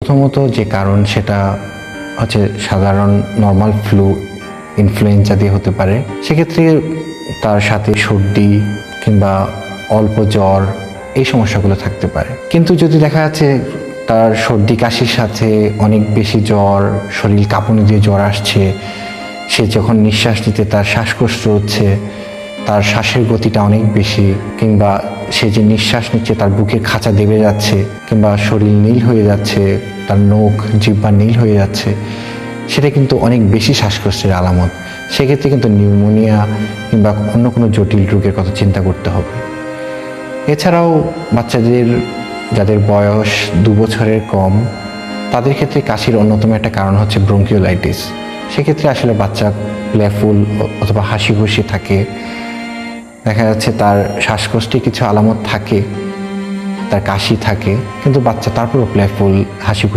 প্রথমত যে কারণ সেটা হচ্ছে সাধারণ নর্মাল ফ্লু, ইনফ্লুয়েঞ্জা দিয়ে হতে পারে। সেক্ষেত্রে তার সাথে সর্দি কিংবা অল্প জ্বর এই সমস্যাগুলো থাকতে পারে। কিন্তু যদি দেখা যাচ্ছে তার সর্দি কাশির সাথে অনেক বেশি জ্বর, শরীর কাঁপুনি দিয়ে জ্বর আসছে, সে যখন নিঃশ্বাস নিতে তার শ্বাসকষ্ট হচ্ছে, তার শ্বাসের গতিটা অনেক বেশি, কিংবা সে যে নিঃশ্বাস নিচ্ছে তার বুকের খাঁচা দেবে যাচ্ছে, কিংবা শরীর নীল হয়ে যাচ্ছে, তার নখ জিহ্বা নীল হয়ে যাচ্ছে, সেটা কিন্তু অনেক বেশি শ্বাসকষ্টের আলামত। সেক্ষেত্রে কিন্তু নিউমোনিয়া কিংবা অন্য কোনো জটিল রোগের কথা চিন্তা করতে হবে। এছাড়াও বাচ্চাদের যাদের বয়স 2 বছরের কম, তাদের ক্ষেত্রে কাশির অন্যতম একটা কারণ হচ্ছে ব্রঙ্কিওলাইটিস। সেক্ষেত্রে আসলে বাচ্চা প্লেফুল অথবা হাসি খুশি থাকে, দেখা যাচ্ছে তার শ্বাসকষ্টে কিছু আলামত থাকে, তার কাশি থাকে, কিন্তু বাচ্চা তারপরও প্লেফুল হাসি খুশি